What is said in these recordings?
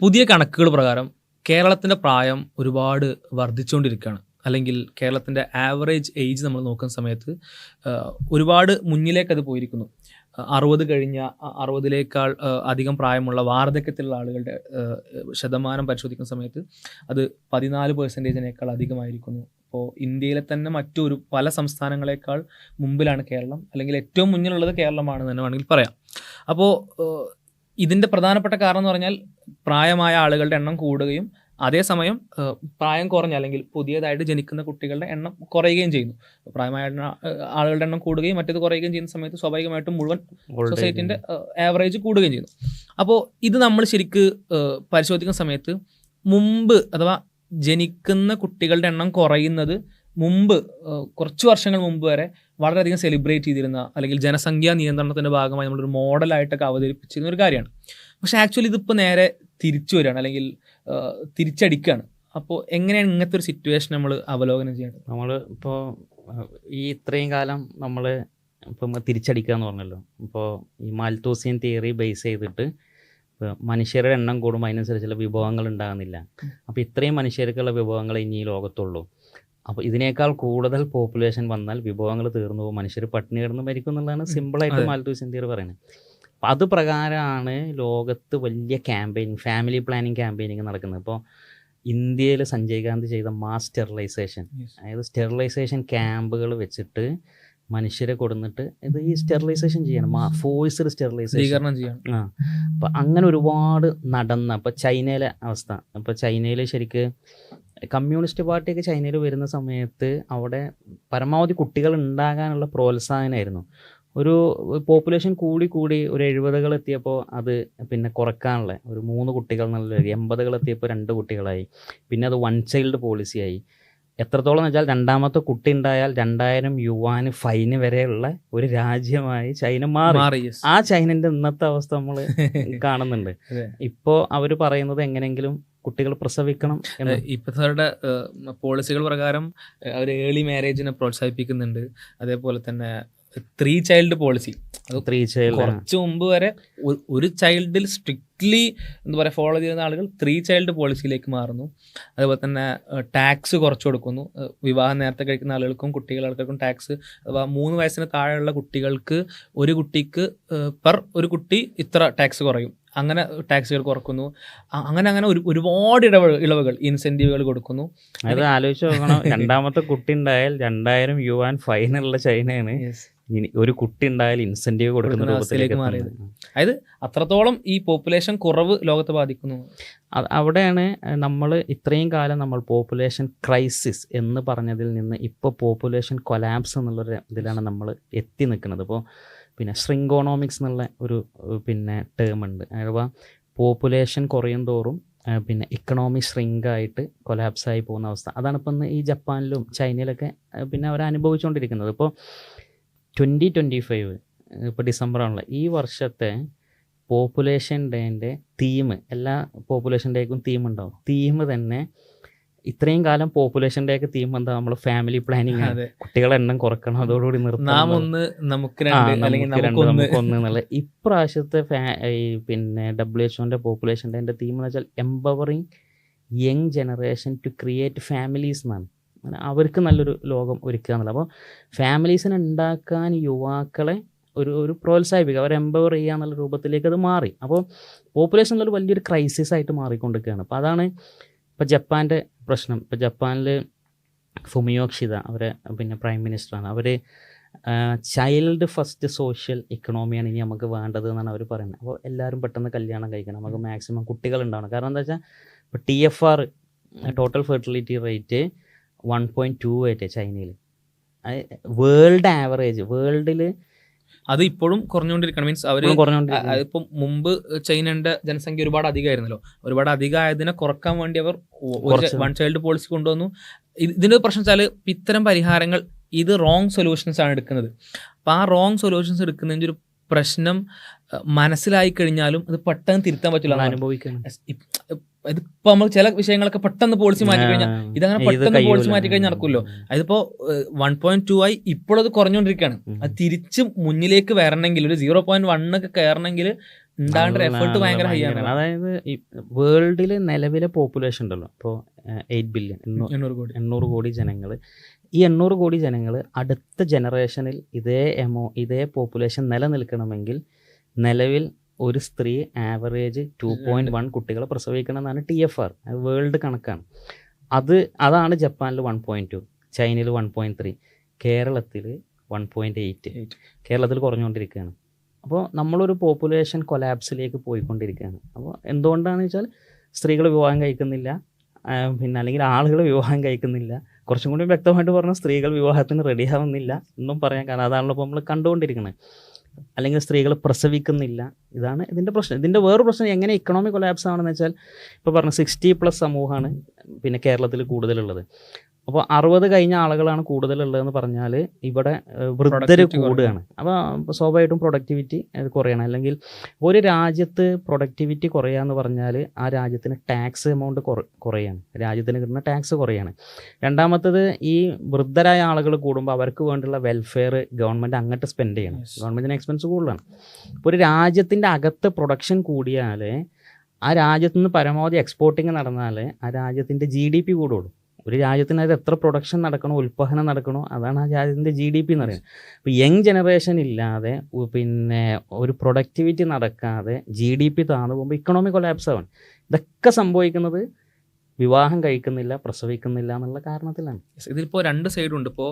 പുതിയ കണക്കുകൾ പ്രകാരം കേരളത്തിൻ്റെ പ്രായം ഒരുപാട് വർദ്ധിച്ചുകൊണ്ടിരിക്കുകയാണ്. അല്ലെങ്കിൽ കേരളത്തിൻ്റെ ആവറേജ് ഏജ് നമ്മൾ നോക്കുന്ന സമയത്ത് ഒരുപാട് മുന്നിലേക്കത് പോയിരിക്കുന്നു. 60 കഴിഞ്ഞ 60-ലേക്കാൾ അധികം പ്രായമുള്ള വാർദ്ധക്യത്തിലുള്ള ആളുകളുടെ ശതമാനം പരിശോധിക്കുന്ന സമയത്ത് അത് 14% അധികമായിരിക്കുന്നു. അപ്പോൾ ഇന്ത്യയിലെ തന്നെ മറ്റൊരു പല സംസ്ഥാനങ്ങളെക്കാൾ മുമ്പിലാണ് കേരളം, അല്ലെങ്കിൽ ഏറ്റവും മുന്നിലുള്ളത് കേരളമാണെന്ന് തന്നെ വേണമെങ്കിൽ പറയാം. അപ്പോൾ ഇതിൻ്റെ പ്രധാനപ്പെട്ട കാരണം എന്ന് പറഞ്ഞാൽ പ്രായമായ ആളുകളുടെ എണ്ണം കൂടുകയും അതേസമയം പ്രായം കുറഞ്ഞ അല്ലെങ്കിൽ പുതിയതായിട്ട് ജനിക്കുന്ന കുട്ടികളുടെ എണ്ണം കുറയുകയും ചെയ്യുന്നു. പ്രായമായ ആളുകളുടെ എണ്ണം കൂടുകയും മറ്റേത് കുറയുകയും ചെയ്യുന്ന സമയത്ത് സ്വാഭാവികമായിട്ടും മുഴുവൻ സൊസൈറ്റിൻ്റെ ആവറേജ് കൂടുകയും ചെയ്യുന്നു. അപ്പോൾ ഇത് നമ്മൾ ശരിക്ക് പരിശോധിക്കുന്ന സമയത്ത് മുമ്പ് അഥവാ ജനിക്കുന്ന കുട്ടികളുടെ എണ്ണം കുറയുന്നത് മുമ്പ് കുറച്ച് വർഷങ്ങൾ മുമ്പ് വരെ വളരെയധികം സെലിബ്രേറ്റ് ചെയ്തിരുന്ന അല്ലെങ്കിൽ ജനസംഖ്യാ നിയന്ത്രണത്തിൻ്റെ ഭാഗമായി നമ്മളൊരു മോഡലായിട്ടൊക്കെ അവതരിപ്പിച്ചിരുന്ന ഒരു കാര്യമാണ്. പക്ഷേ ആക്ച്വലി ഇതിപ്പോൾ നേരെ തിരിച്ചു വരികയാണ്, അല്ലെങ്കിൽ തിരിച്ചടിക്കുകയാണ്. അപ്പോൾ എങ്ങനെയാണ് ഇങ്ങനത്തെ ഒരു സിറ്റുവേഷൻ നമ്മൾ അവലോകനം ചെയ്യേണ്ടത്? നമ്മൾ ഇപ്പോൾ ഈ ഇത്രയും കാലം നമ്മൾ ഇപ്പം തിരിച്ചടിക്കുക എന്ന് പറഞ്ഞല്ലോ. ഇപ്പോൾ ഈ മാൽത്തൂസിയൻ തിയറി ബേസ് ചെയ്തിട്ട് മനുഷ്യരുടെ എണ്ണം കൂടുമ്പോൾ അതിനനുസരിച്ചുള്ള വിഭവങ്ങൾ ഉണ്ടാകുന്നില്ല. അപ്പോൾ ഇത്രയും മനുഷ്യർക്കുള്ള വിഭവങ്ങൾ ഇനി ഈ ലോകത്തുള്ളൂ. അപ്പോൾ ഇതിനേക്കാൾ കൂടുതൽ പോപ്പുലേഷൻ വന്നാൽ വിഭവങ്ങൾ തീർന്നു പോകും, മനുഷ്യർ പട്ടിണി കിടന്ന് മരിക്കും എന്നുള്ളതാണ് സിമ്പിളായിട്ട് മാൽത്തൂസിയൻ തിയറി പറയുന്നത്. അപ്പം അത് പ്രകാരമാണ് ലോകത്ത് വലിയ ക്യാമ്പയിനിങ്, ഫാമിലി പ്ലാനിങ് ക്യാമ്പയിനിങ് നടക്കുന്നത്. ഇപ്പോൾ ഇന്ത്യയിൽ സഞ്ജയ് ഗാന്ധി ചെയ്ത മാസ് സ്റ്റെറിലൈസേഷൻ, അതായത് സ്റ്റെറിലൈസേഷൻ ക്യാമ്പുകൾ വെച്ചിട്ട് മനുഷ്യരെ കൊടുന്നിട്ട് ഈ സ്റ്റെറിലൈസേഷൻ ചെയ്യണം, ഫോഴ്സ്ഡ് സ്റ്റെറിലൈസേഷൻ ചെയ്യണം. അപ്പം അങ്ങനെ ഒരുപാട് നടന്ന ഇപ്പോൾ ചൈനയിലെ അവസ്ഥ. ഇപ്പോൾ ചൈനയിൽ ശരിക്ക് കമ്മ്യൂണിസ്റ്റ് പാർട്ടിയൊക്കെ ചൈനയിൽ വരുന്ന സമയത്ത് അവിടെ പരമാവധി കുട്ടികൾ ഉണ്ടാകാനുള്ള പ്രോത്സാഹനമായിരുന്നു. ഒരു പോപ്പുലേഷൻ കൂടി ഒരു 70 എത്തിയപ്പോൾ അത് പിന്നെ കുറക്കാനുള്ള ഒരു 3 കുട്ടികൾ എന്നുള്ള 80 എത്തിയപ്പോൾ 2 കുട്ടികളായി. പിന്നെ അത് 1 ചൈൽഡ് പോളിസിയായി. എത്രത്തോളം എന്ന് വെച്ചാൽ രണ്ടാമത്തെ കുട്ടി ഉണ്ടായാൽ 2000 യുവാന് ഫൈന് വരെയുള്ള ഒരു രാജ്യമായി ചൈന മാറി. ആ ചൈനൻ്റെ ഇന്നത്തെ അവസ്ഥ നമ്മൾ കാണുന്നുണ്ട്. ഇപ്പോൾ അവർ പറയുന്നത് എങ്ങനെയെങ്കിലും കുട്ടികൾ പ്രസവിക്കണം. ഇപ്പോഴത്തെ പോളിസികൾ പ്രകാരം അവർ ഏർലി മാരേജിനെ പ്രോത്സാഹിപ്പിക്കുന്നുണ്ട്. അതേപോലെ തന്നെ 3 ചൈൽഡ് പോളിസി, അത് 3 ചൈൽഡ് കുറച്ച് മുമ്പ് വരെ ഒരു ചൈൽഡിൽ സ്ട്രിക്ട്ലി എന്താ പറയുക ഫോളോ ചെയ്യുന്ന ആളുകൾ 3 ചൈൽഡ് പോളിസിയിലേക്ക് മാറുന്നു. അതുപോലെ തന്നെ ടാക്സ് കുറച്ച് കൊടുക്കുന്നു. വിവാഹം നേരത്തെ കഴിക്കുന്ന ആളുകൾക്കും കുട്ടികൾക്കും ടാക്സ്, അഥവാ 3 വയസ്സിന് താഴെയുള്ള കുട്ടികൾക്ക് ഒരു കുട്ടിക്ക് ഒരു കുട്ടി ഇത്ര ടാക്സ് കുറയും, അങ്ങനെ ടാക്സുകൾ കുറക്കുന്നു. അങ്ങനെ ഒരുപാട് ഇളവുകൾ, ഇൻസെൻറ്റീവുകൾ കൊടുക്കുന്നു. അത് ആലോചിച്ച് നോക്കണം. രണ്ടാമത്തെ കുട്ടി ഉണ്ടായാൽ 2000 യുവാൻ ഫൈനുള്ള ചൈനയാണ് ഒരു കുട്ടി ഉണ്ടായാൽ ഇൻസെൻറ്റീവ് കൊടുക്കുന്ന രൂപത്തിലേക്ക് മാറിയത്. അതായത് അത്രത്തോളം ഈ പോപ്പുലേഷൻ കുറവ് ലോകത്തെ ബാധിക്കുന്നു. അവിടെയാണ് നമ്മൾ ഇത്രയും കാലം നമ്മൾ പോപ്പുലേഷൻ ക്രൈസിസ് എന്ന് പറഞ്ഞതിൽ നിന്ന് ഇപ്പോൾ പോപ്പുലേഷൻ കൊലാപ്സ് എന്നുള്ളൊരു ഇതിലാണ് നമ്മൾ എത്തി നിൽക്കുന്നത്. ഇപ്പോൾ പിന്നെ ശ്രിങ്കോണോമിക്സ് എന്നുള്ള ഒരു പിന്നെ ടേം ഉണ്ട്. അഥവാ പോപ്പുലേഷൻ കുറയും തോറും പിന്നെ ഇക്കണോമി ശ്രിങ്കായിട്ട് കൊലാപ്സായി പോകുന്ന അവസ്ഥ. അതാണ് ഇപ്പം ഈ ജപ്പാനിലും ചൈനയിലൊക്കെ പിന്നെ അവർ അനുഭവിച്ചുകൊണ്ടിരിക്കുന്നത്. ഇപ്പോൾ 2025 ഇപ്പോൾ ഡിസംബറാണല്ലോ, ഈ വർഷത്തെ പോപ്പുലേഷൻ ഡേൻ്റെ തീം, എല്ലാ പോപ്പുലേഷൻ ഡേക്കും തീം ഉണ്ടാവും. തീം തന്നെ ഇത്രയും കാലം പോപ്പുലേഷൻ ഡേ ഒക്കെ തീം എന്താ, നമ്മൾ ഫാമിലി പ്ലാനിങ്, കുട്ടികളെ എണ്ണം കുറക്കണം, അതോടുകൂടി നിർത്തണം, നമുക്ക് എന്നുള്ള. ഇപ്രാവശ്യത്തെ ഈ പിന്നെ WHO പോപ്പുലേഷൻ ഡേൻ്റെ തീം എന്ന് വെച്ചാൽ empowering young generation to create families എന്നാണ്. അവർക്ക് നല്ലൊരു ലോകം ഒരുക്കുക എന്നുള്ളത്. അപ്പോൾ ഫാമിലീസിനെ ഉണ്ടാക്കാൻ യുവാക്കളെ ഒരു പ്രോത്സാഹിപ്പിക്കുക, അവർ എംപവർ ചെയ്യുക എന്നുള്ള രൂപത്തിലേക്ക് അത് മാറി. അപ്പോൾ പോപ്പുലേഷൻ എന്നുള്ള വലിയൊരു ക്രൈസിസ് ആയിട്ട് മാറിക്കൊണ്ടിരിക്കുകയാണ്. അപ്പോൾ അതാണ് ഇപ്പോൾ ജപ്പാൻ്റെ പ്രശ്നം. ഇപ്പോൾ ജപ്പാനിൽ ഫുമിയോ കിഷിദ അവരെ പിന്നെ പ്രൈം മിനിസ്റ്ററാണ്. അവർ ചൈൽഡ് ഫസ്റ്റ് സോഷ്യൽ ഇക്കണോമിയാണ് ഇനി നമുക്ക് വേണ്ടത് എന്നാണ് അവർ പറയുന്നത്. അപ്പോൾ എല്ലാവരും പെട്ടെന്ന് കല്യാണം കഴിക്കണം, നമുക്ക് മാക്സിമം കുട്ടികൾ ഉണ്ടാവണം. കാരണം എന്താ വെച്ചാൽ ഇപ്പോൾ TFR ടോട്ടൽ ഫെർട്ടിലിറ്റി റേറ്റ് 1.28 ചൈനയിൽ. വേൾഡ് ആവറേജ്, വേൾഡിൽ അത് ഇപ്പോഴും കുറഞ്ഞുകൊണ്ടിരിക്കണം. മീൻസ് അവർ അതിപ്പം മുമ്പ് ചൈനയുടെ ജനസംഖ്യ ഒരുപാട് അധികമായിരുന്നല്ലോ, ഒരുപാട് അധികമായതിനെ കുറക്കാൻ വേണ്ടി അവർ 1 ചൈൽഡ് പോളിസി കൊണ്ടുവന്നു. ഇതിൻ്റെ പ്രശ്നം വെച്ചാൽ ഇത്തരം പരിഹാരങ്ങൾ ഇത് റോങ് സൊല്യൂഷൻസ് ആണ് എടുക്കുന്നത്. അപ്പോൾ ആ റോങ് സൊല്യൂഷൻസ് എടുക്കുന്നതിൻ്റെ ഒരു പ്രശ്നം മനസ്സിലായി കഴിഞ്ഞാലും അത് പെട്ടെന്ന് തിരുത്താൻ പറ്റില്ല, അനുഭവിക്കണം. ഇതിപ്പോൾ നമ്മൾ ചില വിഷയങ്ങളൊക്കെ പെട്ടെന്ന് പോളിസി മാറ്റി കഴിഞ്ഞാൽ ഇതങ്ങനെ പെട്ടെന്ന് പോളിസി മാറ്റി കഴിഞ്ഞാൽ നടക്കുമല്ലോ. അതിപ്പോൾ 1.2 ആയി ഇപ്പോഴത് കുറഞ്ഞുകൊണ്ടിരിക്കുകയാണ്. അത് തിരിച്ച് മുന്നിലേക്ക് വരണമെങ്കിൽ ഒരു 0.1 ഒക്കെ കയറണമെങ്കിൽ ഉണ്ടാകേണ്ട എഫേർട്ട് ഭയങ്കര ഹൈ ആണ്. അതായത് ഈ വേൾഡിൽ നിലവിലെ പോപ്പുലേഷൻ ഉണ്ടല്ലോ, ഇപ്പോൾ 8 ബില്യൺ 800 കോടി ജനങ്ങൾ. ഈ 800 കോടി ജനങ്ങൾ അടുത്ത ജനറേഷനിൽ ഇതേ പോപ്പുലേഷൻ നിലനിൽക്കണമെങ്കിൽ നിലവിൽ ഒരു സ്ത്രീ ആവറേജ് 2.1 കുട്ടികളെ പ്രസവിക്കണം എന്നാണ് TFR, വേൾഡ് കണക്കാണ്. അതാണ് ജപ്പാനിൽ 1.2, ചൈനയിൽ 1.3, കേരളത്തിൽ 1.8. കേരളത്തിൽ കുറഞ്ഞുകൊണ്ടിരിക്കുകയാണ്. അപ്പോൾ നമ്മളൊരു പോപ്പുലേഷൻ കൊലാപ്സിലേക്ക് പോയിക്കൊണ്ടിരിക്കുകയാണ്. അപ്പോൾ എന്തുകൊണ്ടാണെന്ന് വെച്ചാൽ സ്ത്രീകൾ വിവാഹം കഴിക്കുന്നില്ല, പിന്നെ അല്ലെങ്കിൽ ആളുകൾ വിവാഹം കഴിക്കുന്നില്ല. കുറച്ചും കൂടി വ്യക്തമായിട്ട് പറഞ്ഞാൽ സ്ത്രീകൾ വിവാഹത്തിന് റെഡി ആവുന്നില്ല എന്നും പറയാൻ കാരണം അതാണല്ലോ ഇപ്പോൾ നമ്മൾ കണ്ടുകൊണ്ടിരിക്കുന്നത്. അല്ലെങ്കിൽ സ്ത്രീകൾ പ്രസവിക്കുന്നില്ല, ഇതാണ് ഇതിൻ്റെ പ്രശ്നം. ഇതിൻ്റെ വേറൊരു പ്രശ്നം എങ്ങനെ ഇക്കണോമിക് കൊലാപ്സ് ആണെന്ന് വെച്ചാൽ, ഇപ്പോൾ പറഞ്ഞ 60+ സമൂഹമാണ് പിന്നെ കേരളത്തിൽ കൂടുതലുള്ളത്. അപ്പോൾ 60 കഴിഞ്ഞ ആളുകളാണ് കൂടുതലുള്ളതെന്ന് പറഞ്ഞാൽ ഇവിടെ വൃദ്ധർ കൂടുകയാണ്. അപ്പോൾ സ്വാഭാവികമായിട്ടും പ്രൊഡക്ടിവിറ്റി കുറയണം. അല്ലെങ്കിൽ ഒരു രാജ്യത്ത് പ്രൊഡക്ടിവിറ്റി കുറയാന്ന് പറഞ്ഞാൽ ആ രാജ്യത്തിന് ടാക്സ് എമൗണ്ട് കുറയാണ്, രാജ്യത്തിന് കിട്ടുന്ന ടാക്സ് കുറയാണ്. രണ്ടാമത്തത്, ഈ വൃദ്ധരായ ആളുകൾ കൂടുമ്പോൾ അവർക്ക് വേണ്ടിയുള്ള വെൽഫെയർ ഗവൺമെൻറ് അങ്ങോട്ട് സ്പെൻഡ് ചെയ്യണം, ഗവൺമെൻറ്റിന് എക്സ്പെൻസ് കൂടുതലാണ്. ഇപ്പോൾ ഒരു രാജ്യത്തിൻ്റെ അകത്ത് പ്രൊഡക്ഷൻ കൂടിയാൽ ആ രാജ്യത്തു നിന്ന് പരമാവധി എക്സ്പോർട്ടിങ് നടന്നാൽ ആ രാജ്യത്തിൻ്റെ GDP കൂടുള്ളൂ. ഒരു രാജ്യത്തിനകത്ത് എത്ര പ്രൊഡക്ഷൻ നടക്കണോ, ഉൽപ്പാദനം നടക്കണോ, അതാണ് ആ രാജ്യത്തിൻ്റെ GDP എന്ന് പറയുന്നത്. ഇപ്പോൾ യങ് ജനറേഷൻ ഇല്ലാതെ പിന്നെ ഒരു പ്രൊഡക്ടിവിറ്റി നടക്കാതെ GDP താഴ്ന്നു പോകുമ്പോൾ ഇക്കണോമിക് കൊലാപ്സ് ആവാണ്. ഇതൊക്കെ സംഭവിക്കുന്നത് വിവാഹം കഴിക്കുന്നില്ല, പ്രസവിക്കുന്നില്ല എന്നുള്ള കാരണത്തിലാണ്. ഇതിലിപ്പോൾ 2 സൈഡുണ്ട്. ഇപ്പോൾ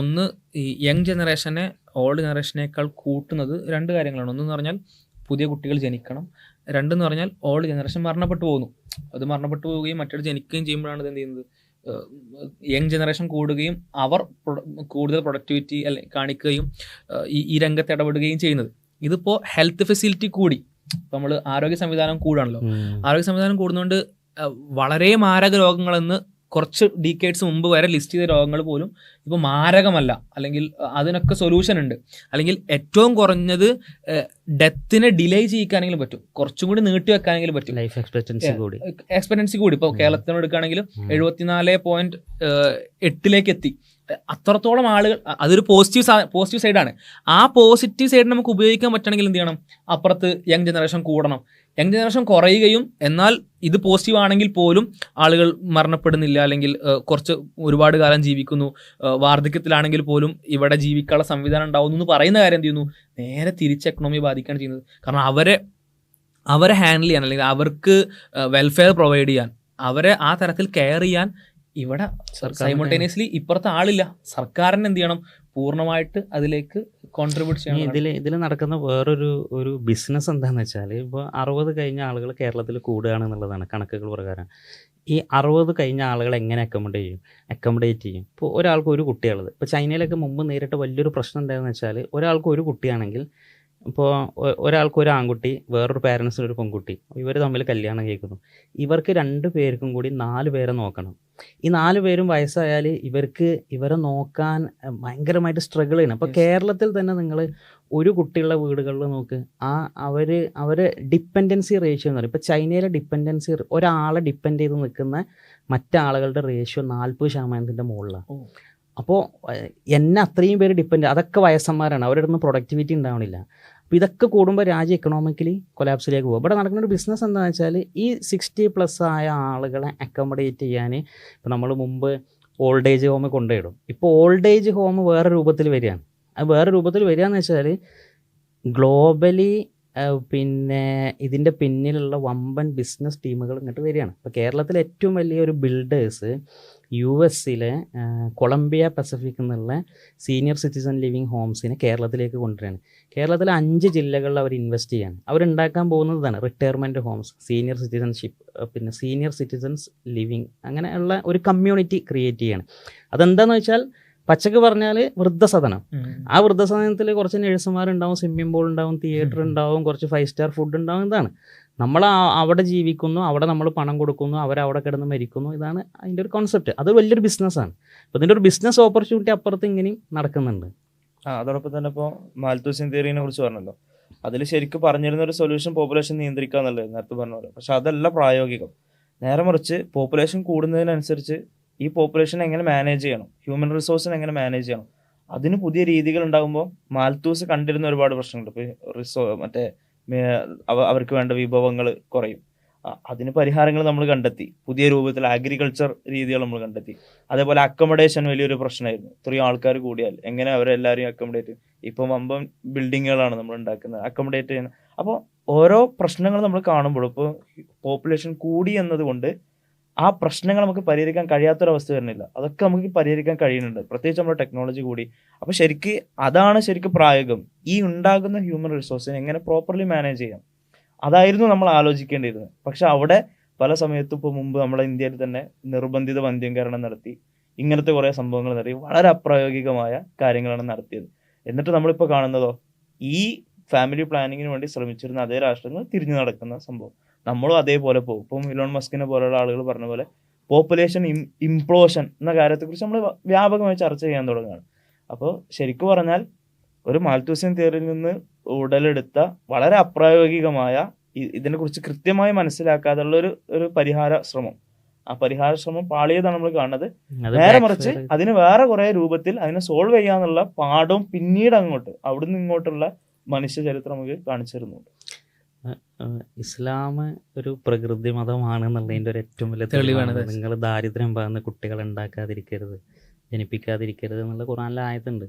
ഒന്ന്, ഈ യങ് ജനറേഷനെ ഓൾഡ് ജനറേഷനേക്കാൾ കൂട്ടുന്നത് 2 കാര്യങ്ങളാണ്. ഒന്നെന്ന് പറഞ്ഞാൽ പുതിയ കുട്ടികൾ ജനിക്കണം, 2 എന്ന് പറഞ്ഞാൽ ഓൾഡ് ജനറേഷൻ മരണപ്പെട്ടു പോകുന്നു. അത് മരണപ്പെട്ടു പോവുകയും മറ്റൊരു ജനിക്കുകയും ചെയ്യുമ്പോഴാണ് ഇത് എന്ത് ചെയ്യുന്നത്, യങ് ജനറേഷൻ കൂടുകയും അവർ കൂടുതൽ പ്രൊഡക്ടിവിറ്റി കാണിക്കുകയും ഈ രംഗത്ത് ഇടപെടുകയും ചെയ്യുന്നത്. ഇതിപ്പോൾ ഹെൽത്ത് ഫെസിലിറ്റി കൂടി, ഇപ്പോൾ നമ്മൾ ആരോഗ്യ സംവിധാനം കൂടുകയാണല്ലോ. ആരോഗ്യ സംവിധാനം കൂടുന്നതുകൊണ്ട് വളരെ മാരക രോഗങ്ങളെന്ന് കുറച്ച് ഡീക്കേഡ്സ് മുമ്പ് വരെ ലിസ്റ്റ് ചെയ്ത രോഗങ്ങൾ പോലും ഇപ്പോൾ മാരകമല്ല, അല്ലെങ്കിൽ അതിനൊക്കെ സൊല്യൂഷൻ ഉണ്ട്. അല്ലെങ്കിൽ ഏറ്റവും കുറഞ്ഞത് ഡെത്തിനെ ഡിലേ ചെയ്യിക്കാനെങ്കിലും പറ്റും, കുറച്ചും കൂടി നീട്ടി വെക്കാനെങ്കിലും പറ്റും. ലൈഫ് എക്സ്പെക്ടൻസി കൂടി ഇപ്പോൾ കേരളത്തിൽ എടുക്കുകയാണെങ്കിൽ 74.8 എത്തി. അത്രത്തോളം ആളുകൾ, അതൊരു പോസിറ്റീവ് സൈഡാണ്. ആ പോസിറ്റീവ് സൈഡ് നമുക്ക് ഉപയോഗിക്കാൻ പറ്റണമെങ്കിൽ എന്ത് ചെയ്യണം, അപ്പുറത്ത് യങ് ജനറേഷൻ കൂടണം. യങ് ജനറേഷൻ കുറയുകയും എന്നാൽ ഇത് പോസിറ്റീവ് ആണെങ്കിൽ പോലും ആളുകൾ മരണപ്പെടുന്നില്ല, അല്ലെങ്കിൽ ഒരുപാട് കാലം ജീവിക്കുന്നു, വാർദ്ധക്യത്തിലാണെങ്കിൽ പോലും ഇവിടെ ജീവിക്കാനുള്ള സംവിധാനം ഉണ്ടാവുന്നു എന്ന് പറയുന്ന കാര്യം എന്ത് ചെയ്യുന്നു, നേരെ തിരിച്ച് എക്കണോമിയെ ബാധിക്കുകയാണ് ചെയ്യുന്നത്. കാരണം അവരെ ഹാൻഡിൽ ചെയ്യാൻ, അല്ലെങ്കിൽ അവർക്ക് വെൽഫെയർ പ്രൊവൈഡ് ചെയ്യാൻ, അവരെ ആ തരത്തിൽ കെയർ ചെയ്യാൻ ഇവിടെ സൈമൾട്ടേനിയസ്ലി ഇപ്പുറത്തെ ആളില്ല. സർക്കാരിന് എന്ത് ചെയ്യണം, പൂർണ്ണമായിട്ട് അതിലേക്ക് കോൺട്രിബ്യൂട്ട് ചെയ്യണം. ഇതിൽ നടക്കുന്ന വേറൊരു ബിസിനസ് എന്താണെന്ന് വെച്ചാൽ, ഇപ്പോൾ 60 കഴിഞ്ഞ ആളുകൾ കേരളത്തിൽ കൂടുകയാണെന്നുള്ളതാണ് കണക്കുകൾ പ്രകാരം. ഈ 60 കഴിഞ്ഞ ആളുകൾ എങ്ങനെ അക്കോമഡേറ്റ് ചെയ്യും? ഇപ്പോൾ ഒരാൾക്ക് ഒരു കുട്ടിയുള്ളത്, ഇപ്പോൾ ചൈനയിലൊക്കെ മുമ്പ് നേരിട്ട് വലിയൊരു പ്രശ്നം എന്താണെന്ന് വെച്ചാൽ, ഒരാൾക്ക് ഒരു കുട്ടിയാണെങ്കിൽ, ഇപ്പോൾ ഒരാൾക്ക് ഒരു ആൺകുട്ടി, വേറൊരു പാരൻസിന് ഒരു പെൺകുട്ടി, ഇവർ തമ്മിൽ കല്യാണം കഴിക്കുന്നു. ഇവർക്ക് 2 പേർക്കും കൂടി 4 പേരെ നോക്കണം. ഈ 4 പേരും വയസ്സായാൽ ഇവരെ നോക്കാൻ ഭയങ്കരമായിട്ട് സ്ട്രഗിൾ ചെയ്യണം. അപ്പോൾ കേരളത്തിൽ തന്നെ നിങ്ങൾ ഒരു കുട്ടിയുള്ള വീടുകളിൽ നോക്ക്, അവരെ ഡിപ്പെൻഡൻസി റേഷ്യോ എന്ന് പറയും. ഇപ്പോൾ ചൈനയിലെ ഡിപ്പെൻഡൻസി, ഒരാളെ ഡിപ്പെൻഡ് ചെയ്ത് നിൽക്കുന്ന മറ്റാളുകളുടെ റേഷ്യോ 40% മുകളിലാണ്. അപ്പോൾ എന്നെ അത്രയും പേര് ഡിപ്പെൻഡ്, അതൊക്കെ വയസ്സന്മാരാണ്, അവരുടെ അടുത്ത് പ്രൊഡക്ടിവിറ്റി ഉണ്ടാവണില്ല. അപ്പോൾ ഇതൊക്കെ കൂടുമ്പോൾ രാജ്യം എക്കണോമിക്കലി കൊലാപ്സിലേക്ക് പോകും. ഇവിടെ നടക്കുന്ന ഒരു ബിസിനസ് എന്താണെന്ന് വെച്ചാൽ, ഈ 60+ ആയ ആളുകളെ അക്കോമഡേറ്റ് ചെയ്യാൻ ഇപ്പോൾ നമ്മൾ മുമ്പ് ഓൾഡ് ഏജ് ഹോം കൊണ്ടുപോയിടും. ഇപ്പോൾ ഓൾഡ് ഏജ് ഹോം വേറെ രൂപത്തിൽ വരികയാണ്. അത് വേറെ രൂപത്തിൽ വരികയെന്ന് വെച്ചാൽ, ഗ്ലോബലി പിന്നെ ഇതിൻ്റെ പിന്നിലുള്ള വമ്പൻ ബിസിനസ് ടീമുകൾ ഇങ്ങോട്ട് വരികയാണ്. ഇപ്പോൾ കേരളത്തിലെ ഏറ്റവും വലിയൊരു ബിൽഡേഴ്സ് US-ലെ കൊളംബിയ പസഫിക് എന്നുള്ള സീനിയർ സിറ്റിസൺ ലിവിങ് ഹോംസിനെ കേരളത്തിലേക്ക് കൊണ്ടുവരികയാണ്. കേരളത്തിലെ 5 ജില്ലകളിൽ അവർ ഇൻവെസ്റ്റ് ചെയ്യാണ്. അവരുണ്ടാക്കാൻ പോകുന്നതാണ് റിട്ടയർമെൻറ്റ് ഹോംസ്, സീനിയർ സിറ്റിസൺഷിപ്പ്, പിന്നെ സീനിയർ സിറ്റിസൺസ് ലിവിങ്, അങ്ങനെയുള്ള ഒരു കമ്മ്യൂണിറ്റി ക്രിയേറ്റ് ചെയ്യാണ്. അതെന്താണെന്ന് വെച്ചാൽ, പച്ചക്ക് പറഞ്ഞാൽ വൃദ്ധസദനം. ആ വൃദ്ധസദനത്തിൽ കുറച്ച് നഴ്സുമാരുണ്ടാവും, സ്വിമ്മിംഗ് പൂൾ ഉണ്ടാവും, തിയേറ്റർ ഉണ്ടാവും, കുറച്ച് 5 സ്റ്റാർ ഫുഡ് ഉണ്ടാവും. ഇതാണ് നമ്മൾ അവിടെ ജീവിക്കുന്നു, അവിടെ നമ്മൾ പണം കൊടുക്കുന്നു, അവരവിടെ കിടന്ന് മരിക്കുന്നു. ഇതാണ് അതിൻ്റെ ഒരു കോൺസെപ്റ്റ്. അത് വലിയൊരു ബിസിനസ്സാണ്. അപ്പോൾ ഇതിൻ്റെ ഒരു ബിസിനസ് ഓപ്പർച്യൂണിറ്റി അപ്പുറത്ത് ഇങ്ങനെയും നടക്കുന്നുണ്ട്. അതോടൊപ്പം തന്നെ ഇപ്പോൾ മാൽത്തൂസിയൻ തിയറിനെ കുറിച്ച് പറഞ്ഞല്ലോ, അതിൽ ശരിക്കും പറഞ്ഞിരുന്ന ഒരു സൊല്യൂഷൻ പോപ്പുലേഷൻ നിയന്ത്രിക്കുക എന്നുള്ളത് നേരത്തെ പറഞ്ഞ പോലെ. പക്ഷെ അതല്ല പ്രായോഗികം. നേരെ മറിച്ച് പോപ്പുലേഷൻ കൂടുന്നതിനനുസരിച്ച് ഈ പോപ്പുലേഷൻ എങ്ങനെ മാനേജ് ചെയ്യണം, ഹ്യൂമൻ റിസോഴ്സിനെ എങ്ങനെ മാനേജ് ചെയ്യണം, അതിന് പുതിയ രീതികൾ ഉണ്ടാകുമ്പോൾ മാൽത്തൂസ് കണ്ടിരുന്ന ഒരുപാട് പ്രശ്നങ്ങളുണ്ട്. ഇപ്പോൾ മറ്റേ അവർക്ക് വേണ്ട വിഭവങ്ങൾ കുറയും. അതിന് പരിഹാരങ്ങൾ നമ്മൾ കണ്ടെത്തി. പുതിയ രൂപത്തിൽ അഗ്രികൾച്ചർ രീതികൾ നമ്മൾ കണ്ടെത്തി. അതേപോലെ അക്കോമഡേഷൻ വലിയൊരു പ്രശ്നമായിരുന്നു. ഇത്രയും ആൾക്കാർ കൂടിയാൽ എങ്ങനെ അവരെല്ലാവരെയും അക്കോമഡേറ്റ്, ഇപ്പം വമ്പൻ ബിൽഡിങ്ങുകളാണ് നമ്മൾ ഉണ്ടാക്കുന്നത്, അക്കോമഡേറ്റ് ചെയ്യുന്നത്. അപ്പോൾ ഓരോ പ്രശ്നങ്ങൾ നമ്മൾ കാണുമ്പോൾ ഇപ്പോൾ പോപ്പുലേഷൻ കൂടി എന്നതുകൊണ്ട് ആ പ്രശ്നങ്ങൾ നമുക്ക് പരിഹരിക്കാൻ കഴിയാത്തൊരവസ്ഥ വരുന്നില്ല. അതൊക്കെ നമുക്ക് പരിഹരിക്കാൻ കഴിയുന്നുണ്ട്, പ്രത്യേകിച്ച് നമ്മുടെ ടെക്നോളജി കൂടി. അപ്പോൾ അതാണ് ശരിക്കും പ്രായോഗികം. ഈ ഉണ്ടാകുന്ന ഹ്യൂമൻ റിസോഴ്സിനെ എങ്ങനെ പ്രോപ്പർലി മാനേജ് ചെയ്യാം, അതായിരുന്നു നമ്മൾ ആലോചിക്കേണ്ടിയിരുന്നത്. പക്ഷെ അവിടെ പല സമയത്തും ഇപ്പോൾ മുമ്പ് നമ്മുടെ ഇന്ത്യയിൽ തന്നെ നിർബന്ധിത വന്ധ്യംകരണം നടത്തി, ഇങ്ങനത്തെ കുറേ സംഭവങ്ങൾ നടത്തി, വളരെ അപ്രായോഗികമായ കാര്യങ്ങളാണ് നടത്തിയത്. എന്നിട്ട് നമ്മളിപ്പോൾ കാണുന്നതോ ഈ ഫാമിലി പ്ലാനിങ്ങിന് വേണ്ടി ശ്രമിച്ചിരുന്ന അതേ രാഷ്ട്രങ്ങൾ തിരിഞ്ഞു നടക്കുന്ന സംഭവം. നമ്മളും അതേപോലെ പോകും. ഇപ്പം ഇലോൺ മസ്കിനെ പോലെയുള്ള ആളുകൾ പറഞ്ഞ പോലെ പോപ്പുലേഷൻ ഇംപ്ലോഷൻ എന്ന കാര്യത്തെക്കുറിച്ച് നമ്മൾ വ്യാപകമായി ചർച്ച ചെയ്യാൻ തുടങ്ങുകയാണ്. അപ്പോൾ ശരിക്കും പറഞ്ഞാൽ ഒരു മാൽത്തൂസിയൻ തിയറിയിൽ നിന്ന് ഉടലെടുത്ത വളരെ അപ്രായോഗികമായ ഇതിനെക്കുറിച്ച് കൃത്യമായി മനസ്സിലാക്കാതുള്ള ഒരു പരിഹാര ശ്രമം, ആ പരിഹാര ശ്രമം പാളിയതാണ് നമ്മൾ കാണുന്നത്. നേരെ മറിച്ച് അതിന് വേറെ കുറെ രൂപത്തിൽ അതിനെ സോൾവ് ചെയ്യാന്നുള്ള പാഠവും പിന്നീട് അങ്ങോട്ട് അവിടുന്ന് ഇങ്ങോട്ടുള്ള മനുഷ്യ ചരിത്രം നമുക്ക് കാണിച്ചു തരുന്നുണ്ട്. ഇസ്ലാം ഒരു പ്രകൃതി മതമാണ് എന്നുള്ളതിൻ്റെ ഒരു ഏറ്റവും വലിയ തെളിവാണ്. നിങ്ങൾ ദാരിദ്ര്യം പകർന്ന് കുട്ടികളെ ഉണ്ടാക്കാതിരിക്കരുത്, ജനിപ്പിക്കാതിരിക്കരുത് എന്നുള്ള ഖുർആനിൽ ആയതുണ്ട്.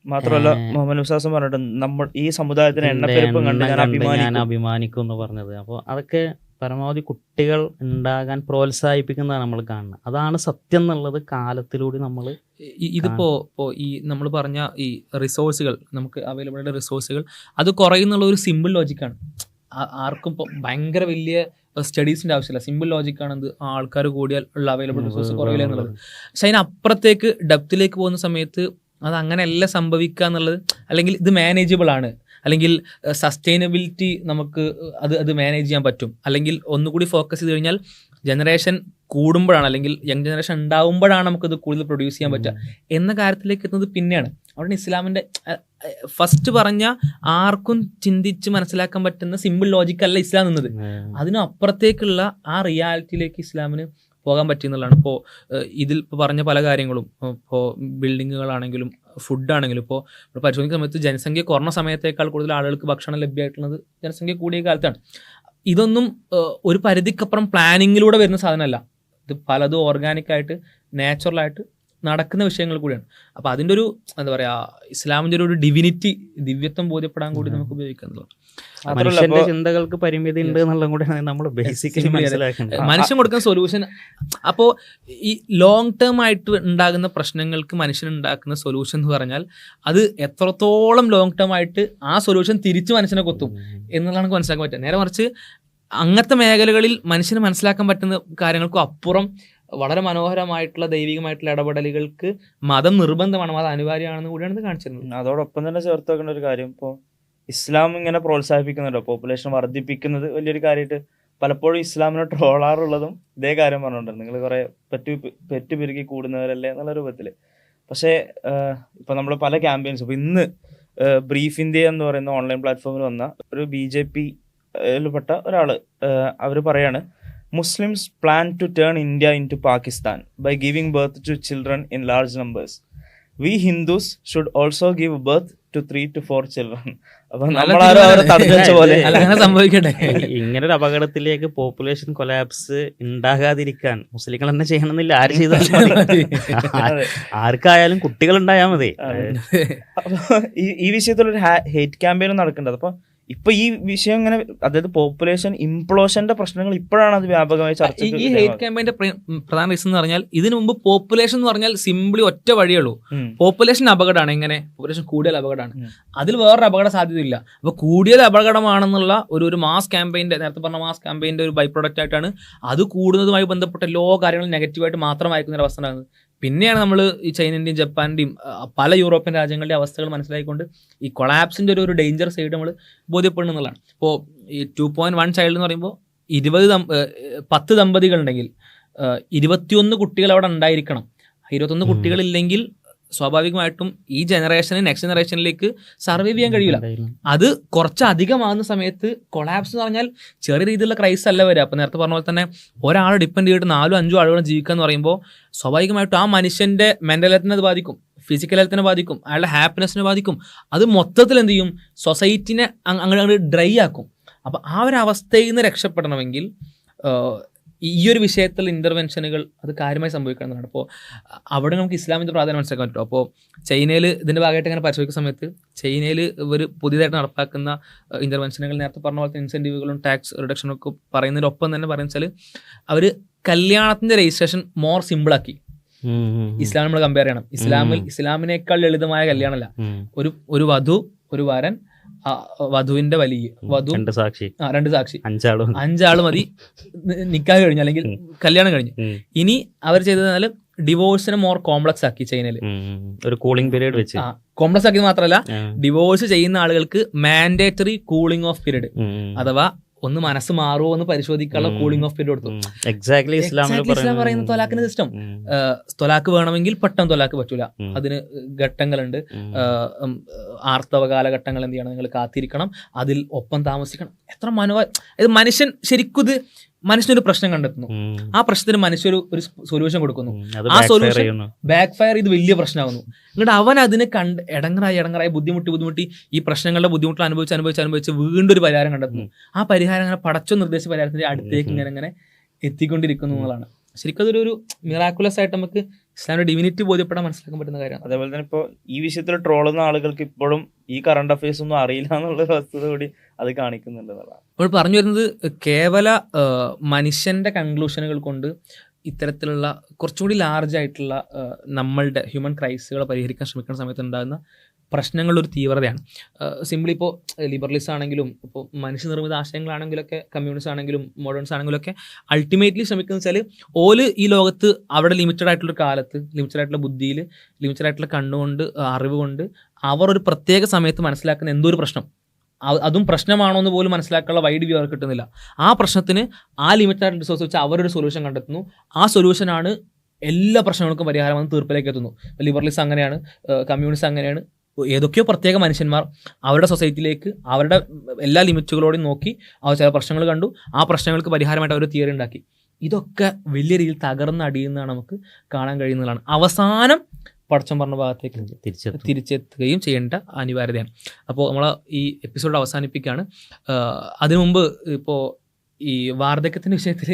മാത്രമല്ല മുഹമ്മദ് വിശ്വാസം പറഞ്ഞിട്ട് നമ്മൾ ഈ സമുദായത്തിന് എണ്ണപ്പെരുപ്പം കണ്ട് ഞാൻ അഭിമാനിക്കും എന്ന് പറഞ്ഞത്. അപ്പോൾ അതൊക്കെ പരമാവധി കുട്ടികൾ ഉണ്ടാകാൻ പ്രോത്സാഹിപ്പിക്കുന്നതാണ് നമ്മൾ കാണുന്നത്. അതാണ് സത്യം എന്നുള്ളത് കാലത്തിലൂടെ നമ്മൾ ഇതിപ്പോൾ ഈ നമ്മൾ പറഞ്ഞ ഈ റിസോഴ്സുകൾ, നമുക്ക് അവൈലബിൾ ആയിട്ടുള്ള റിസോഴ്സുകൾ അത് കുറയുന്നുള്ള ഒരു സിമ്പിൾ ലോജിക്കാണ്. ആർക്കും ഇപ്പോൾ ഭയങ്കര വലിയ സ്റ്റഡീസിൻ്റെ ആവശ്യമില്ല, സിമ്പിൾ ലോജിക്കാണ് എന്ത് ആൾക്കാർ കൂടിയാൽ ഉള്ള അവൈലബിൾ റിസോഴ്സ് കുറയില്ല എന്നുള്ളത്. പക്ഷെ അതിനപ്പുറത്തേക്ക് ഡെപ്തിലേക്ക് പോകുന്ന സമയത്ത് അത് അങ്ങനെയല്ല സംഭവിക്കുക എന്നുള്ളത്, അല്ലെങ്കിൽ ഇത് മാനേജബിൾ ആണ്, അല്ലെങ്കിൽ സസ്റ്റൈനബിലിറ്റി നമുക്ക് അത് മാനേജ് ചെയ്യാൻ പറ്റും, അല്ലെങ്കിൽ ഒന്നുകൂടി ഫോക്കസ് ചെയ്ത് കഴിഞ്ഞാൽ ജനറേഷൻ കൂടുമ്പോഴാണ്, അല്ലെങ്കിൽ യങ് ജനറേഷൻ ഉണ്ടാവുമ്പോഴാണ് നമുക്കത് കൂടുതൽ പ്രൊഡ്യൂസ് ചെയ്യാൻ പറ്റുക എന്ന കാര്യത്തിലേക്ക് എത്തുന്നത് പിന്നെയാണ്. അവിടെ ഇസ്ലാമിൻ്റെ ഫസ്റ്റ് പറഞ്ഞ ആർക്കും ചിന്തിച്ച് മനസ്സിലാക്കാൻ പറ്റുന്ന സിമ്പിൾ ലോജിക്കല്ല ഇസ്ലാം നിന്നത്. അതിനും അപ്പുറത്തേക്കുള്ള ആ റിയാലിറ്റിയിലേക്ക് ഇസ്ലാമിന് പോകാൻ പറ്റിയെന്നുള്ളതാണ്. ഇപ്പോൾ ഇതിൽ ഇപ്പോൾ പറഞ്ഞ പല കാര്യങ്ങളും, ഇപ്പോൾ ബിൽഡിങ്ങുകളാണെങ്കിലും ഫുഡാണെങ്കിലും, ഇപ്പോൾ നമ്മൾ പരിശോധിക്കുന്ന സമയത്ത് ജനസംഖ്യ കുറഞ്ഞ സമയത്തേക്കാൾ കൂടുതൽ ആളുകൾക്ക് ഭക്ഷണം ലഭ്യമായിട്ടുള്ളത് ജനസംഖ്യ കൂടിയ കാലത്താണ്. ഇതൊന്നും ഒരു പരിധിക്കപ്പുറം പ്ലാനിങ്ങിലൂടെ വരുന്ന സാധനമല്ല. ഇത് പലതും ഓർഗാനിക്കായിട്ട് നാച്ചുറലായിട്ട് നടക്കുന്ന വിഷയങ്ങൾ കൂടിയാണ്. അപ്പോൾ അതിൻ്റെ ഒരു എന്താ പറയുക, ഇസ്ലാമിൻ്റെ ഒരു ഡിവിനിറ്റി, ദിവ്യത്വം ബോധ്യപ്പെടാൻ കൂടി നമുക്ക് ഉപയോഗിക്കുന്നത്. മനുഷ്യന്റെ ചിന്തകൾക്ക് പരിമിതി ഉണ്ട് എന്നുള്ളത് കൂടിയാണ് നമ്മൾ ബേസിക്കലി മനസ്സിലാക്കുന്നത്. മനുഷ്യൻ കൊടുക്കുന്ന സൊല്യൂഷൻ, അപ്പോൾ ഈ ലോങ് ടേം ആയിട്ട് ഉണ്ടാകുന്ന പ്രശ്നങ്ങൾക്ക് മനുഷ്യൻ ഉണ്ടാക്കുന്ന സൊല്യൂഷൻ എന്ന് പറഞ്ഞാൽ അത് എത്രത്തോളം ലോങ് ടേം ആയിട്ട് ആ സൊല്യൂഷൻ തിരിച്ച് മനുഷ്യനെ കൊത്തും എന്നുള്ളതാണ് നമുക്ക് മനസ്സിലാക്കാൻ പറ്റുക. നേരെ മറിച്ച് അങ്ങനത്തെ മേഖലകളിൽ മനുഷ്യന് മനസ്സിലാക്കാൻ പറ്റുന്ന കാര്യങ്ങൾക്കും അപ്പുറം വളരെ മനോഹരമായിട്ടുള്ള ദൈവികമായിട്ടുള്ള ഇടപെടലുകൾക്ക് മതം നിർബന്ധമാണ്, മതം അനിവാര്യമാണെന്ന് കൂടിയാണ് കാണിച്ചിരുന്നത്. അതോടൊപ്പം തന്നെ ചേർത്ത് വെക്കേണ്ട ഒരു കാര്യം, ഇപ്പോൾ ഇസ്ലാം ഇങ്ങനെ പ്രോത്സാഹിപ്പിക്കുന്നുണ്ടോ പോപ്പുലേഷൻ വർദ്ധിപ്പിക്കുന്നത് വലിയൊരു കാര്യമായിട്ട് പലപ്പോഴും ഇസ്ലാമിനെ ട്രോളാറുള്ളതും ഇതേ കാര്യം പറഞ്ഞുകൊണ്ടാണ്. നിങ്ങൾ കുറെ പെറ്റുപെരുക്കി കൂടുന്നവരല്ലേ എന്നുള്ള രൂപത്തിൽ. പക്ഷേ ഇപ്പം നമ്മൾ പല ക്യാമ്പയിൻസ്, ഇപ്പോൾ ഇന്ന് ബ്രീഫ് ഇന്ത്യ എന്ന് പറയുന്ന ഓൺലൈൻ പ്ലാറ്റ്ഫോമിൽ വന്ന ഒരു BJP-യിൽപ്പെട്ട ഒരാൾ അവർ പറയാണ്, Muslims plan to turn India into Pakistan by giving birth to children in large numbers. We Hindus should also give birth to 3 to 4 children. അപ്പൊ നമ്മളാരും അവരെ തടഞ്ഞു വെച്ച പോലെ അങ്ങനെ സംഭവിക്കട്ടെ. ഇങ്ങനൊരു അപകടത്തിലേക്ക് പോപ്പുലേഷൻ കൊലാപ്സ് ഉണ്ടാകാതിരിക്കാൻ മുസ്ലിങ്ങൾ തന്നെ ചെയ്യണമെന്നില്ല, ആര് ചെയ്താൽ ആർക്കായാലും കുട്ടികൾ ഉണ്ടായാൽ മതി. ഈ വിഷയത്തിലൊരു ഹേറ്റ് ക്യാമ്പയിനും നടക്കേണ്ടത്. അപ്പൊ ഇപ്പൊ ഈ വിഷയം ഇങ്ങനെ, അതായത് പോപ്പുലേഷൻ ഇംപ്ലോഷന്റെ പ്രശ്നങ്ങൾ ഇപ്പോഴാണ് അത് വ്യാപകമായി ചർച്ച. ഈ ഹേറ്റ് ക്യാമ്പയിന്റെ പ്രധാന റീസൺ എന്ന് പറഞ്ഞാൽ, ഇതിനു മുമ്പ് പോപ്പുലേഷൻ എന്ന് പറഞ്ഞാൽ സിംപ്ലി ഒറ്റ വഴിയുള്ളൂ, പോപ്പുലേഷൻ അപകടമാണ്. എങ്ങനെ പോപ്പുലേഷൻ കൂടിയാൽ അപകടമാണ്, അതിൽ വേറൊരു അപകട സാധ്യതയില്ല. അപ്പൊ കൂടിയത് അപകടമാണെന്നുള്ള ഒരു മാസ് ക്യാമ്പയിന്റെ, നേരത്തെ പറഞ്ഞ മാസ് ക്യാമ്പയിന്റെ ഒരു ബൈ പ്രൊഡക്റ്റ് ആയിട്ടാണ് അത് കൂടുന്നതുമായി ബന്ധപ്പെട്ട എല്ലാ കാര്യങ്ങളും നെഗറ്റീവായിട്ട് മാത്രം വായിക്കുന്ന ഒരു അവസ്ഥ ഉണ്ടാകുന്നത്. പിന്നെയാണ് നമ്മൾ ഈ ചൈനൻ്റെയും ജപ്പാൻ്റെയും പല യൂറോപ്യൻ രാജ്യങ്ങളുടെ അവസ്ഥകൾ മനസ്സിലാക്കിക്കൊണ്ട് ഈ കൊളാപ്സിൻ്റെ ഒരു ഡേഞ്ചർ സൈഡ് നമ്മൾ ബോധ്യപ്പെടുന്നു എന്നുള്ളതാണ്. ഇപ്പോൾ ഈ 2.1 ചൈൽഡ് എന്ന് പറയുമ്പോൾ 10 ദമ്പതികളുണ്ടെങ്കിൽ 21 കുട്ടികൾ അവിടെ ഉണ്ടായിരിക്കണം. 21 കുട്ടികളില്ലെങ്കിൽ സ്വാഭാവികമായിട്ടും ഈ ജനറേഷന് നെക്സ്റ്റ് ജനറേഷനിലേക്ക് സർവൈവ് ചെയ്യാൻ കഴിയില്ല. അത് കുറച്ചധികമാകുന്ന സമയത്ത് കൊളാപ്സ് എന്ന് പറഞ്ഞാൽ ചെറിയ രീതിയിലുള്ള ക്രൈസിസ് അല്ല വരിക. അപ്പോൾ നേരത്തെ പറഞ്ഞ പോലെ തന്നെ ഒരാൾ ഡിപ്പെൻഡ് ചെയ്തിട്ട് 4-5 ആളുകൾ ജീവിക്കുക എന്ന് പറയുമ്പോൾ സ്വാഭാവികമായിട്ടും ആ മനുഷ്യൻ്റെ മെൻ്റൽ ഹെൽത്തിനെ അത് ബാധിക്കും, ഫിസിക്കൽ ഹെൽത്തിനെ ബാധിക്കും, അയാളുടെ ഹാപ്പിനെസ്സിനെ ബാധിക്കും. അത് മൊത്തത്തിൽ എന്ത് ചെയ്യും, സൊസൈറ്റിനെ അങ്ങോട്ട് ഡ്രൈ ആക്കും. അപ്പോൾ ആ ഒരു അവസ്ഥയിൽ നിന്ന് രക്ഷപ്പെടണമെങ്കിൽ ഈ ഒരു വിഷയത്തിൽ ഇൻ്റർവെൻഷനുകൾ അത് കാര്യമായി സംഭവിക്കണമെന്നാണ്. അപ്പോൾ അവിടെ നമുക്ക് ഇസ്ലാമിൻ്റെ പ്രാധാന്യം മനസ്സിലാക്കാൻ പറ്റും. അപ്പോൾ ചൈനയിൽ ഇതിൻ്റെ ഭാഗമായിട്ട് ഇങ്ങനെ പരിശോധിക്കുന്ന സമയത്ത് ചൈനയിൽ ഇവർ പുതിയതായിട്ട് നടപ്പാക്കുന്ന ഇൻ്റർവെൻഷനുകൾ നേരത്തെ പറഞ്ഞ പോലത്തെ ഇൻസെൻറ്റീവുകളും ടാക്സ് റിഡക്ഷനും ഒക്കെ പറയുന്നതിനൊപ്പം തന്നെ പറയുന്നത് വെച്ചാൽ അവർ കല്യാണത്തിൻ്റെ രജിസ്ട്രേഷൻ മോർ സിമ്പിളാക്കി. ഇസ്ലാം നമ്മൾ കമ്പയർ ചെയ്യണം. ഇസ്ലാമിനേക്കാൾ ലളിതമായ കല്യാണമല്ല. ഒരു വധു, ഒരു വരൻ, വധുവിന്റെ വലിയ വധു, രണ്ട് സാക്ഷി, അഞ്ചാള് മതി നിക്കാഹ് കഴിഞ്ഞു അല്ലെങ്കിൽ കല്യാണം കഴിഞ്ഞു. ഇനി അവർ ചെയ്തത് ഡിവോഴ്സിനെ മോർ കോംപ്ലക്സ് ആക്കി. ചൈനയിൽ ഒരു കൂളിംഗ് പീരീഡ് വെച്ച് കോംപ്ലക്സ് ആക്കിയത് മാത്രമല്ല, ഡിവോഴ്സ് ചെയ്യുന്ന ആളുകൾക്ക് മാൻഡേറ്ററി കൂളിംഗ് ഓഫ് പീരീഡ്, അഥവാ ഒന്ന് മനസ്സ് മാറുമോ എന്ന് പരിശോധിക്കാനുള്ള കൂളിംഗ് ഓഫ് പീരീഡ് കൊടുത്തു. എക്സാക്ട്ലി ഇസ്ലാം പറയുന്ന തൊലാഖിന്റെ സിസ്റ്റം. തൊലാഖ് വേണമെങ്കിൽ പെട്ടെന്ന് തൊലാഖ് പറ്റൂല, അതിന് ഘട്ടങ്ങളുണ്ട്. ആർത്തവ കാലഘട്ടങ്ങൾ എന്ത് ചെയ്യണം, നിങ്ങൾ കാത്തിരിക്കണം, അതിൽ ഒപ്പം താമസിക്കണം. എത്ര ഇത് മനുഷ്യൻ ശരിക്കും ഇത് മനുഷ്യനൊരു പ്രശ്നം കണ്ടെത്തുന്നു, ആ പ്രശ്നത്തിന് മനുഷ്യർ ഒരു സൊല്യൂഷൻ കൊടുക്കുന്നു, ആ സൊല്യൂഷൻ ബാക്ക് ഫയർ ഇത് വലിയ പ്രശ്നമാകുന്നു. എന്നിട്ട് അവൻ അതിനെ ഇടങ്ങറായി ബുദ്ധിമുട്ടി ഈ പ്രശ്നങ്ങളുടെ ബുദ്ധിമുട്ടുകൾ അനുഭവിച്ച് വീണ്ടും ഒരു പരിഹാരം കണ്ടെത്തുന്നു. ആ പരിഹാരം അങ്ങനെ പടച്ചോ നിർദ്ദേശിച്ച പരിഹാരത്തിന്റെ അടുത്തേക്ക് ഇങ്ങനെ എത്തിക്കൊണ്ടിരിക്കുന്നു എന്നുള്ളതാണ്. ശരിക്കും അതൊരു മിറാക്കുലസ് ആയിട്ട് നമുക്ക് ഇസ്ലാമിന്റെ ഡിവിനിറ്റി ബോധ്യപ്പെടാൻ മനസ്സിലാക്കാൻ പറ്റുന്ന കാര്യമാണ്. അതേപോലെ തന്നെ ഇപ്പോൾ ഈ വിഷയത്തിൽ ട്രോളുന്ന ആളുകൾക്ക് ഇപ്പോഴും ഈ കറണ്ട് അഫയേഴ്സ് ഒന്നും അറിയില്ല എന്നുള്ള വസ്തുത കൂടി അത് കാണിക്കുന്നുണ്ട്. അപ്പോൾ പറഞ്ഞു വരുന്നത് കേവല മനുഷ്യന്റെ കൺക്ലൂഷനുകൾ കൊണ്ട് ഇത്തരത്തിലുള്ള കുറച്ചുകൂടി ലാർജ് ആയിട്ടുള്ള നമ്മളുടെ ഹ്യൂമൻ ക്രൈസുകളെ പരിഹരിക്കാൻ ശ്രമിക്കുന്ന സമയത്ത് ഉണ്ടാകുന്ന പ്രശ്നങ്ങളുടെ ഒരു തീവ്രതയാണ്. സിംപ്ലി ഇപ്പോൾ ലിബറലിസം ആണെങ്കിലും ഇപ്പോൾ മനുഷ്യനിർമ്മിത ആശയങ്ങളാണെങ്കിലൊക്കെ കമ്മ്യൂണിസ്റ്റ് ആണെങ്കിലും മോഡേൺസ് ആണെങ്കിലൊക്കെ അൾട്ടിമേറ്റ്ലി ശ്രമിക്കുന്നത് വെച്ചാൽ ഓല് ഈ ലോകത്ത് അവിടെ ലിമിറ്റഡ് ആയിട്ടുള്ള കാലത്ത്, ലിമിറ്റഡ് ആയിട്ടുള്ള ബുദ്ധിയിൽ, ലിമിറ്റഡ് ആയിട്ടുള്ള കണ്ണുകൊണ്ട്, അറിവ് കൊണ്ട് അവർ ഒരു പ്രത്യേക സമയത്ത് മനസ്സിലാക്കുന്ന എന്തോ ഒരു പ്രശ്നം, അതും പ്രശ്നമാണോ എന്ന് പോലും മനസ്സിലാക്കാനുള്ള വൈഡ് വ്യൂ അവർക്ക് കിട്ടുന്നില്ല. ആ പ്രശ്നത്തിന് ആ ലിമിറ്റഡ് ആയിട്ട് റിസോഴ്സ് വെച്ച് അവരൊരു സൊല്യൂഷൻ കണ്ടെത്തുന്നു. ആ സൊല്യൂഷനാണ് എല്ലാ പ്രശ്നങ്ങൾക്കും പരിഹാരമെന്ന് തീർപ്പിലേക്ക് എത്തുന്നു. ലിബറലിസം അങ്ങനെയാണ്, കമ്മ്യൂണിസം അങ്ങനെയാണ്. ഏതൊക്കെയോ പ്രത്യേക മനുഷ്യന്മാർ അവരുടെ സൊസൈറ്റിയിലേക്ക് അവരുടെ എല്ലാ ലിമിറ്റുകളോടും നോക്കി അവർ ചില പ്രശ്നങ്ങൾ കണ്ടു, ആ പ്രശ്നങ്ങൾക്ക് പരിഹാരമായിട്ട് അവർ തിയറി ഉണ്ടാക്കി. ഇതൊക്കെ വലിയ രീതിയിൽ തകർന്നടിയുന്നതാണ് നമുക്ക് കാണാൻ കഴിയുന്നതാണ്. അവസാനം പടച്ചോൻ പറഞ്ഞ ഭാഗത്തേക്ക് തിരിച്ചെത്തുകയും ചെയ്യേണ്ട അനിവാര്യതയാണ്. അപ്പോൾ നമ്മൾ ഈ എപ്പിസോഡ് അവസാനിപ്പിക്കുകയാണ്. അതിനു മുമ്പ് ഇപ്പോൾ ഈ വാർദ്ധക്യത്തിന്റെ വിഷയത്തിൽ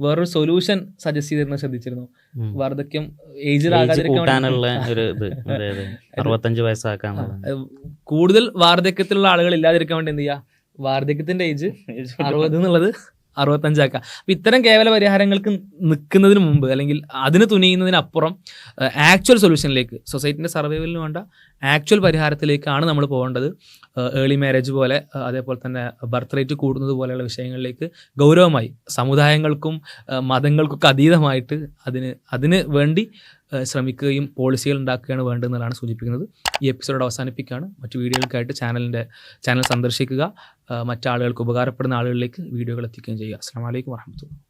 വേറൊരു സൊല്യൂഷൻ സജസ്റ്റ് ചെയ്തിരുന്ന ശ്രദ്ധിച്ചിരുന്നു. വാർദ്ധക്യം ഏജ്ഡ് ആകാതിരിക്കാനുള്ള കൂടുതൽ വാർദ്ധക്യത്തിലുള്ള ആളുകൾ ഇല്ലാതിരിക്കാൻ വേണ്ടി എന്ത് ചെയ്യുക, വാർദ്ധക്യത്തിന്റെ ഏജ് 60 എന്നുള്ളത് 65 ആക്കാം. അപ്പം ഇത്തരം കേവല പരിഹാരങ്ങൾക്ക് നിൽക്കുന്നതിന് മുമ്പ് അല്ലെങ്കിൽ അതിന് തുനിയുന്നതിനപ്പുറം ആക്ച്വൽ സൊല്യൂഷനിലേക്ക്, സൊസൈറ്റിൻ്റെ സർവൈവലിന് വേണ്ട ആക്ച്വൽ പരിഹാരത്തിലേക്കാണ് നമ്മൾ പോകേണ്ടത്. ഏർലി മാരേജ് പോലെ, അതേപോലെ തന്നെ ബർത്ത് റേറ്റ് കൂടുന്നത് പോലെയുള്ള വിഷയങ്ങളിലേക്ക് ഗൗരവമായി സമുദായങ്ങൾക്കും മതങ്ങൾക്കൊക്കെ അതീതമായിട്ട് അതിന് വേണ്ടി ശ്രമിക്കുകയും പോളിസികൾ ഉണ്ടാക്കുകയാണ് വേണ്ടതെന്നാണ് സൂചിപ്പിക്കുന്നത്. ഈ എപ്പിസോഡ് അവസാനിപ്പിക്കുകയാണ്. മറ്റു വീഡിയോകൾക്കായിട്ട് ചാനൽ സന്ദർശിക്കുക. മറ്റാളുകൾക്ക് ഉപകാരപ്പെടുന്ന ആളുകളിലേക്ക് വീഡിയോകൾ എത്തിക്കുകയും ചെയ്യുക. അസ്സലാമു അലൈക്കും വറഹ്മത്തുള്ളാഹി.